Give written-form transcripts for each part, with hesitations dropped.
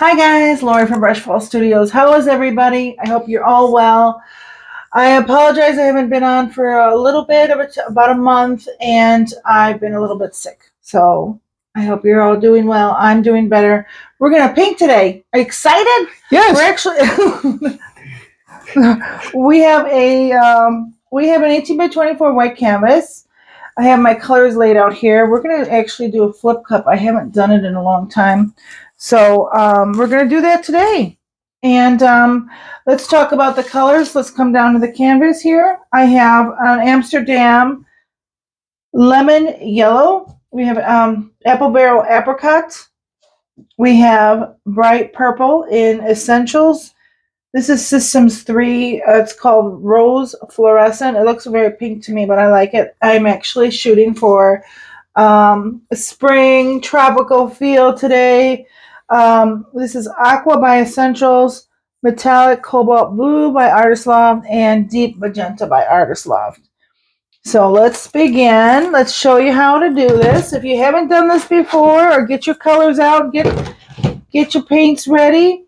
Hi guys, Lori from BrushFalls Studios. How is everybody? I hope you're all well. I apologize I haven't been on for a little bit of about a month, and I've been a little bit sick. So I hope you're all doing well. I'm doing better. We're gonna paint today. Are you excited? Yes. We're actually we have an 18 by 24 white canvas. I have my colors laid out here. We're going to actually do a flip cup. I haven't done it in a long time. So we're going to do that today. And let's talk about the colors. Let's come down to the canvas here. I have an Amsterdam lemon yellow. We have apple barrel apricot. We have bright purple in essentials. This is Systems 3. It's called Rose Fluorescent. It looks very pink to me, but I like it. I'm actually shooting for a spring tropical feel today. This is Aqua by Essentials, Metallic Cobalt Blue by Artist Loft, and Deep Magenta by Artist Loft. So let's begin. Let's show you how to do this. If you haven't done this before, or get your colors out, get your paints ready.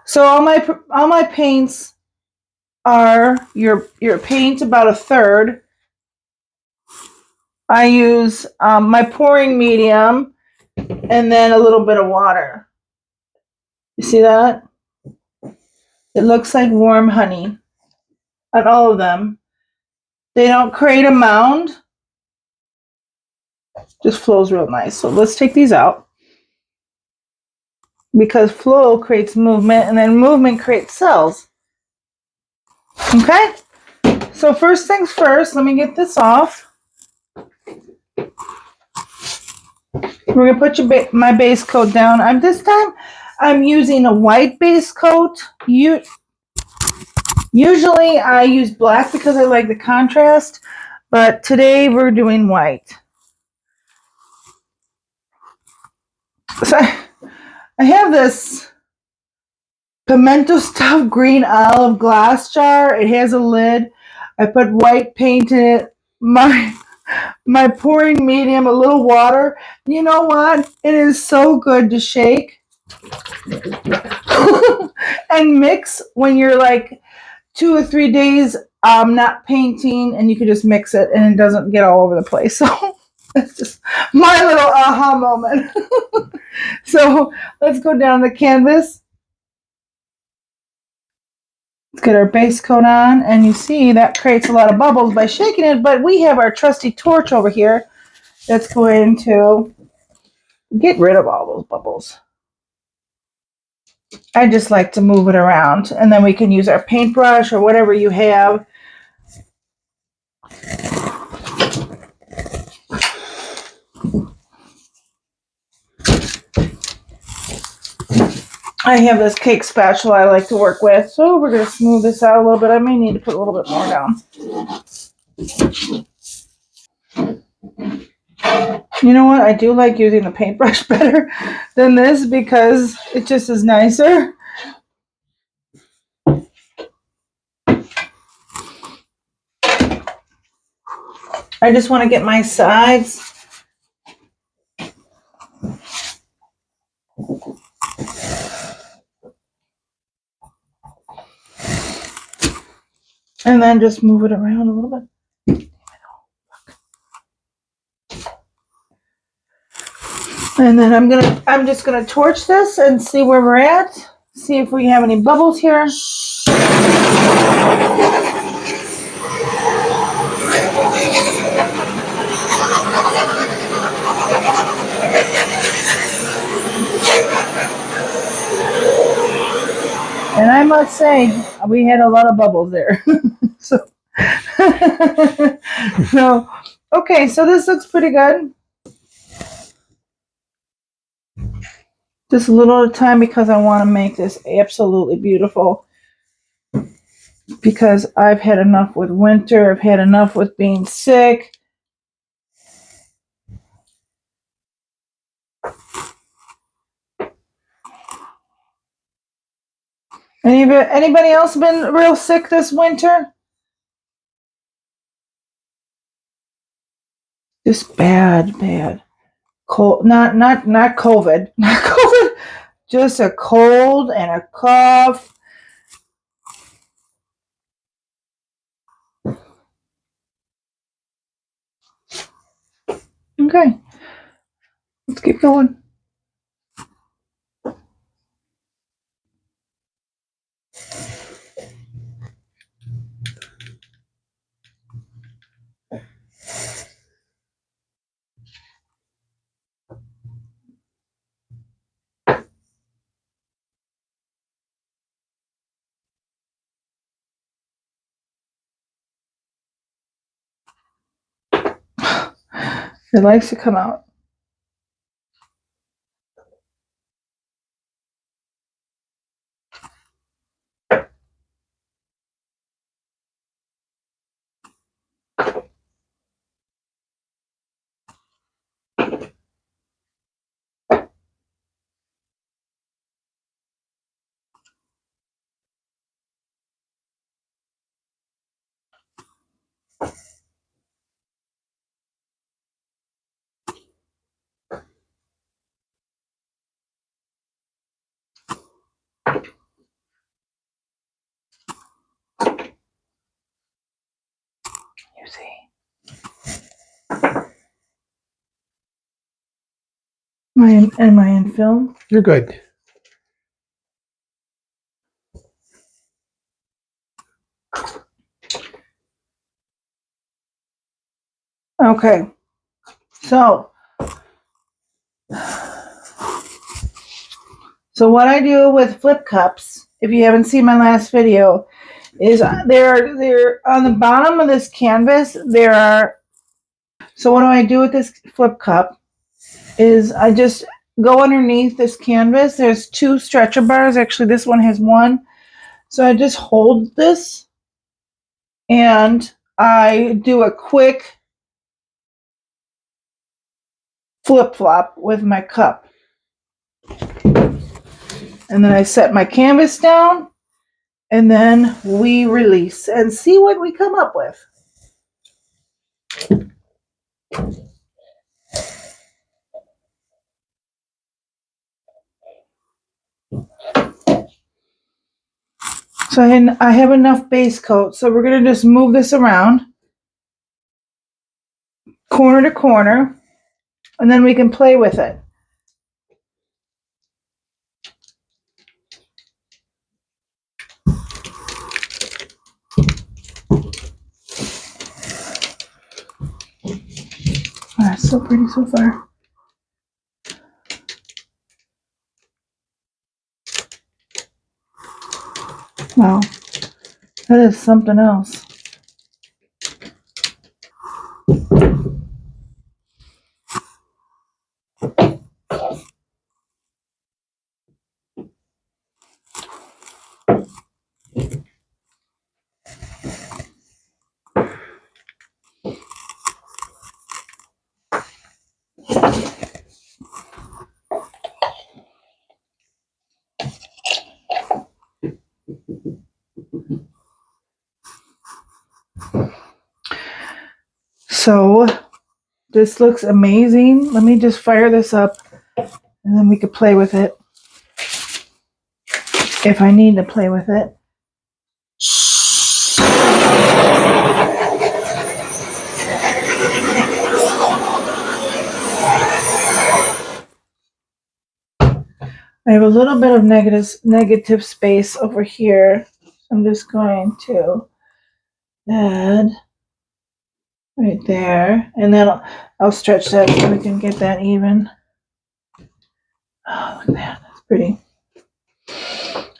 So all my paints are your paint about a third. I use my pouring medium and then a little bit of water. You see that? It looks like warm honey on all of them. They don't create a mound. Just flows real nice. So let's take these out, because flow creates movement, and then movement creates cells. Okay? So first things first, let me get this off. We're gonna put my base coat down. This time I'm using a white base coat. Usually I use black because I like the contrast, but today we're doing white. So I have this pimento stuffed green olive glass jar. It has a lid. I put white paint in it. My pouring medium, a little water. You know what? It is so good to shake and mix when you're like 2 or 3 days not painting, and you can just mix it and it doesn't get all over the place. So that's just my little aha moment. So let's go down the canvas. Let's get our base coat on, and you see that creates a lot of bubbles by shaking it, but we have our trusty torch over here that's going to get rid of all those bubbles. I just like to move it around, and then we can use our paintbrush or whatever you have. I have this cake spatula I like to work with, so we're going to smooth this out a little bit. I may need to put a little bit more down. You know what? I do like using the paintbrush better than this because it just is nicer. I just want to get my sides. And then just move it around a little bit. And then I'm just gonna torch this and see where we're at. See if we have any bubbles here. And I must say, we had a lot of bubbles there. so, so, okay, so this looks pretty good. Just a little at a time because I want to make this absolutely beautiful. Because I've had enough with winter. I've had enough with being sick. Anybody else been real sick this winter? Just bad. Cold, not COVID, not COVID. just a cold and a cough. Okay, let's keep going. It likes to come out. You see. Am I in film? You're good. Okay. So what I do with flip cups, if you haven't seen my last video, is they're on the bottom of this canvas. There are. So what do I do with this flip cup? Is I just go underneath this canvas. There's two stretcher bars. Actually, this one has one. So I just hold this and I do a quick flip flop with my cup. And then I set my canvas down and then we release and see what we come up with. So I have enough base coat, so we're going to just move this around corner to corner and then we can play with it. Oh, it's so pretty so far. Wow, that is something else. So this looks amazing. Let me just fire this up and then we could play with it if I need to play with it. I have a little bit of negative space over here. I'm just going to add right there, and then I'll stretch that so we can get that even. Oh, look at that. That's pretty.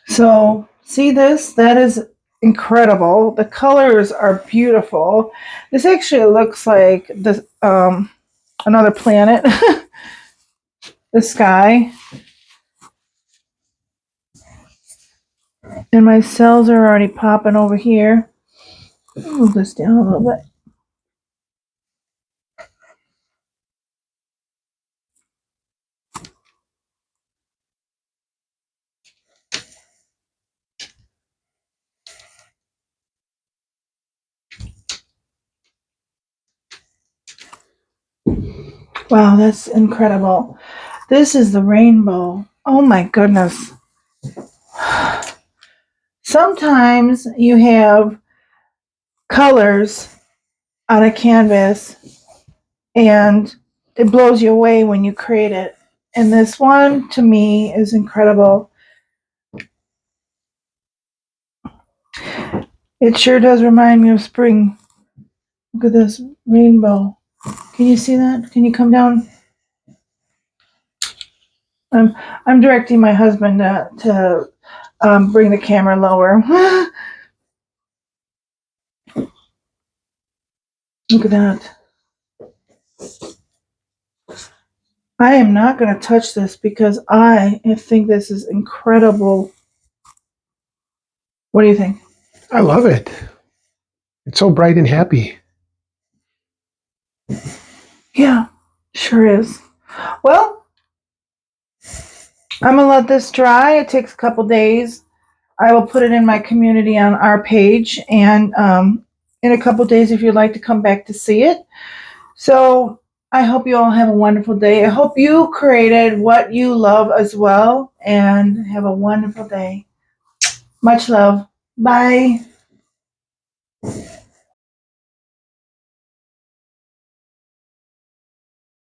So, see this? That is incredible. The colors are beautiful. This actually looks like the another planet. The sky. And my cells are already popping over here. Move this down a little bit. Wow, that's incredible. This is the rainbow. Oh my goodness. Sometimes you have colors on a canvas and it blows you away when you create it. And this one to me is incredible. It sure does remind me of spring. Look at this rainbow. Can you see that? Can you come down? I'm directing my husband to bring the camera lower. Look at that. I am not going to touch this because I think this is incredible. What do you think? I love it. It's so bright and happy. Yeah, sure is. Well, I'm going to let this dry. It takes a couple days. I will put it in my community on our page, and in a couple days, if you'd like to come back to see it. So I hope you all have a wonderful day. I hope you created what you love as well, and have a wonderful day. Much love. Bye.